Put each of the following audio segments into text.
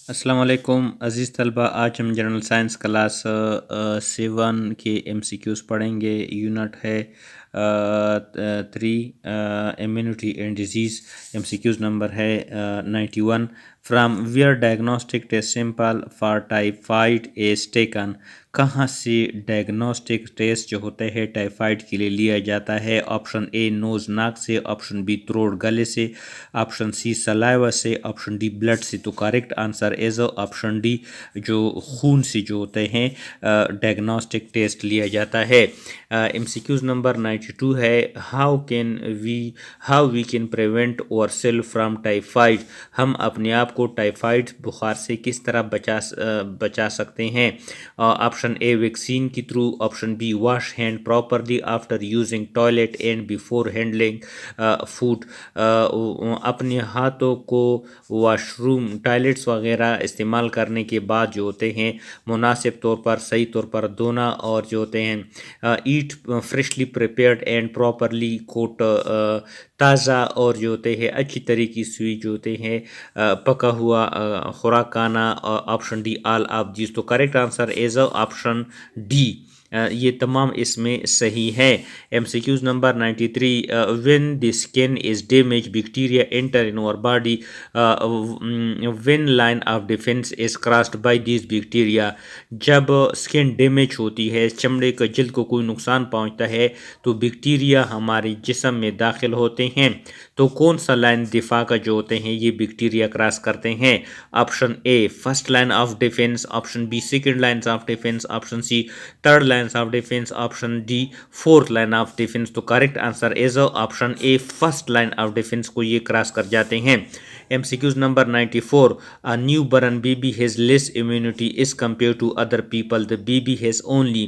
अस्सलाम वालेकुम अज़ीज़ तलबा। आज हम जनरल साइंस क्लास 7 के MCQs पढ़ेंगे। यूनिट है 3 immunity and disease. MCQs number है 91। From where diagnostic test simple for typhoid is taken. कहाँ से डायग्नोस्टिक टेस्ट जो होते हैं टाइफाइड के लिए लिया जाता है? ऑप्शन ए नोज़ नाक से, ऑप्शन बी थ्रोट गले से, ऑप्शन सी सलाइवा से, ऑप्शन डी ब्लड से। तो correct answer is option D, जो खून से जो होते हैं डायग्नोस्टिक टेस्ट लिया जाता है। MCQs नंबर 92 है हाउ वी कैन प्रिवेंट और सेल्फ फ्राम टाइफाइड। हम अपने आप को टाइफाइड बुखार से किस तरह बचा सकते हैं? ऑप्शन ए वैक्सीन के through, option B wash hand properly after using toilet and before handling food. अपने हाथों को वॉशरूम टॉयलेट्स वगैरह इस्तेमाल करने के बाद जो होते हैं मुनासिब तौर पर सही तौर पर धोना, और जो होते हैं eat freshly prepared and properly cooked ताज़ा और जो होते हैं अच्छी तरीके से जो होते हैं पका हुआ खुराक खाना। Option D all of this. तो correct answer is option D. ये तमाम इसमें सही है। MCQs number 93 when the skin is damage bacteria enter in our body when line of defence is crossed by this bacteria. जब skin damage होती है, चमड़े का जल्द को कोई नुकसान पहुंचता है, तो बैक्टीरिया हमारे जिस्म में दाखिल होते हैं। तो कौन सा लाइन दिफा का जो होते हैं ये बैक्टीरिया क्रॉस करते हैं? Option A first line of defence, option B second line of defence, option C third line of defence, option D fourth line of defence. तो correct answer is option A first line of defence को ये cross कर जाते हैं। MCQs number 94 a newborn baby has less immunity as compared to other people. The baby has only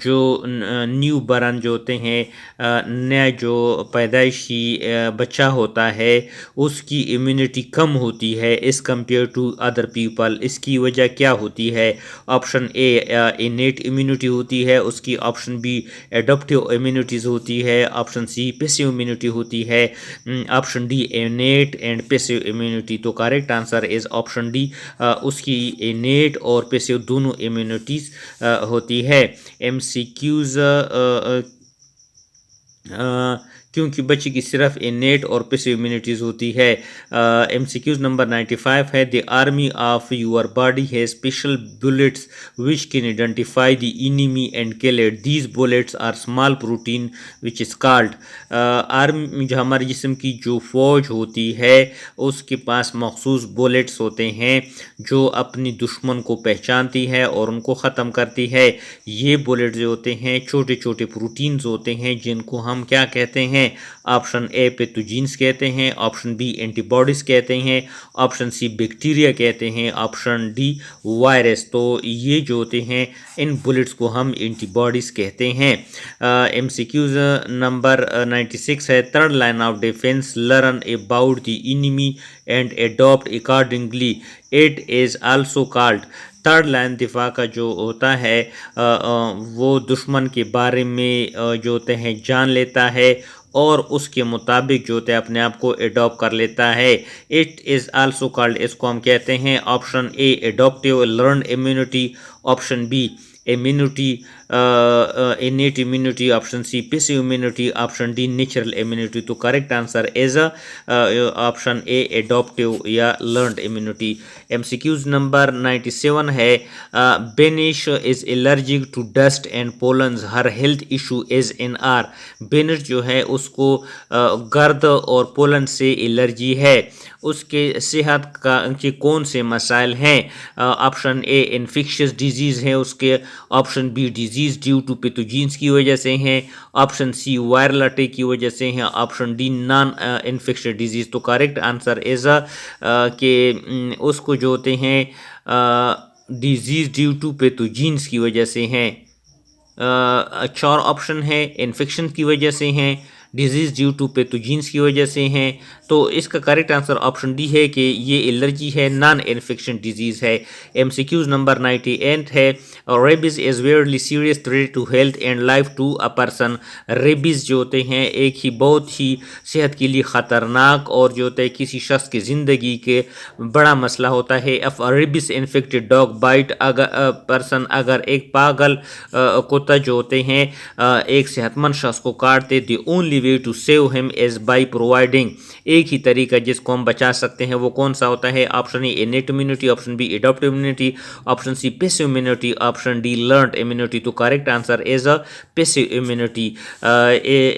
जो new burn जो होते हैं नया जो पैदाइशी बच्चा होता है उसकी इम्यूनिटी कम होती है इस कंपेयर टू अदर पीपल। इसकी वजह क्या होती है? ऑप्शन ए इनेट इम्यूनिटी होती है उसकी, ऑप्शन बी एडोप्टिव इम्यूनिटीज़ होती है, ऑप्शन सी पैसिव इम्यूनिटी होती है, option D innate and passive immunity. तो correct answer is option D, उसकी इनेट और पैसिव दोनों इम्यूनिटीज़ होती है। MCQs क्योंकि बच्चे की सिर्फ इनेट और पैसिव इम्यूनिटीज़ होती है। MCQs नंबर 95 है the army of your body है special bullets which can identify the enemy and kill it. These bullets are small protein which is called. Army जो हमारे जिस्म की जो फौज होती है उसके पास मखसूस बुलेट्स होते हैं जो अपनी दुश्मन को पहचानती है और उनको ख़त्म करती है। ये बुलेट जो होते हैं छोटे छोटे प्रोटीन्स होते हैं जिनको हम क्या कहते हैं? ऑप्शन ए पैथोजेंस कहते हैं, ऑप्शन बी एंटीबॉडीज कहते हैं, ऑप्शन सी बैक्टीरिया कहते हैं, ऑप्शन डी वायरस। तो ये जो होते हैं इन बुलेट्स को हम एंटीबॉडीज कहते हैं। MCQs नंबर 96 है third line of defence learn about the enemy and adopt accordingly. It is also called. Third line दिफा का जो होता है वो दुश्मन के बारे में जो होते हैं जान लेता है और उसके मुताबिक जो होते हैं अपने आप को एडॉप्ट कर लेता है। इट इज़ आल्सो कॉल्ड, इसको हम कहते हैं option A adaptive learn immunity, option B immunity innate immunity, option C passive immunity, option D natural immunity. तो correct answer is option A adaptive या लर्नड इम्यूनिटी। MCQs नंबर 97 है Benish is allergic to dust and pollens, her health issue is in are. Benish जो है उसको गर्द और pollen से allergy है, उसके सेहत का के कौन से मसाइल हैं? ऑप्शन ए इन्फेक्शियस डिजीज़ है उसके, option B disease due to pathogens की वजह से हैं, ऑप्शन सी वायरल अटैक की वजह से हैं, option D non infectious disease. तो करेक्ट आंसर इज़ कि उसको जो होते हैं डिजीज़ ड्यू टू पैथोजेंस की वजह से हैं। चार ऑप्शन है इन्फेक्शन की वजह से हैं, डिजीज़ ड्यू टू पैथोजेंस की वजह से हैं। तो इसका करेक्ट आंसर ऑप्शन डी है कि ये एलर्जी है, नॉन इन्फेक्शन डिजीज़ है। एमसीक्यूज नंबर 98 है, rabies is very serious threat to health and life to a person. Rabies जो होते हैं एक ही बहुत ही सेहत के लिए ख़तरनाक और जो होता है किसी शख्स की ज़िंदगी के बड़ा मसला होता है। If rabies infected dog bite अगर पर्सन, अगर एक पागल कुत्ता जो होते हैं एक सेहतमंद शख्स को काटते, the only way to save him is by providing, एक ही तरीका जिसको हम बचा सकते हैं वो कौन सा होता है? Option A innate immunity, option B adaptive immunity, option C passive immunity, option D learned immunity. तो correct answer is a passive immunity.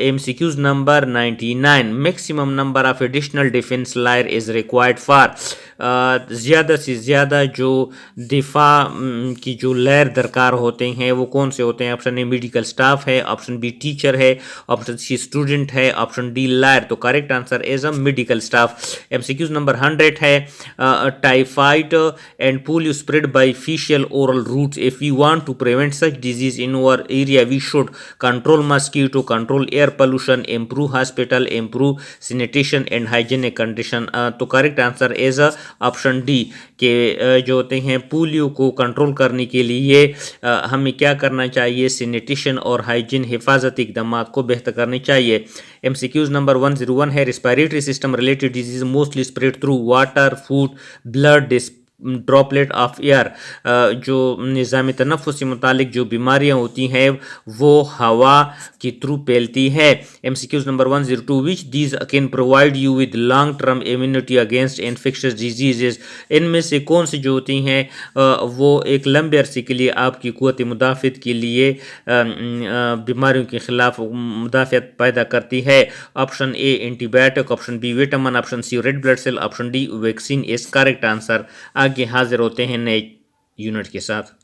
MCQs number 99, maximum number of additional defence layer is required for, ज़्यादा से ज़्यादा जो दिफा की जो layer दरकार होते हैं वो कौन से होते हैं? ऑप्शन ए मेडिकल स्टाफ है, ऑप्शन बी टीचर है, ऑप्शन सी स्टूडेंट है, ऑप्शन डी लायर। तो correct answer is a medical staff. MCQs number 100 है, typhoid and polio spread by faecal oral routes, if we want to prevent such disease in our area we should control mosquito, control air pollution, improve hospital, improve sanitation and hygienic condition. तो correct answer is option D के जो होते हैं polio को control करने के लिए हमें क्या करना चाहिए? सैनिटेशन और हाइजीन हिफाजती इकदाम को बेहतर करने चाहिए। एमसीक्यूज नंबर 101 है, respiratory system related disease mostly spread through water, food, blood, droplet of air, जो निज़ाम तनफ़ुस से मुतालिक जो बीमारियां होती हैं वो हवा के थ्रू फैलती है। MCQs number 102, which these can provide you with long term immunity against infectious diseases, इनमें से कौन सी जो होती हैं वो एक लंबे अरसे के लिए आपकी क़ुव्वत मुदाफ़त के लिए बीमारियों के ख़िलाफ़ मुदाफ़त पैदा करती है? Option A antibiotic, option B vitamin, option C red blood cell, option D vaccine is correct answer. आगे हाजिर होते हैं नए यूनिट के साथ।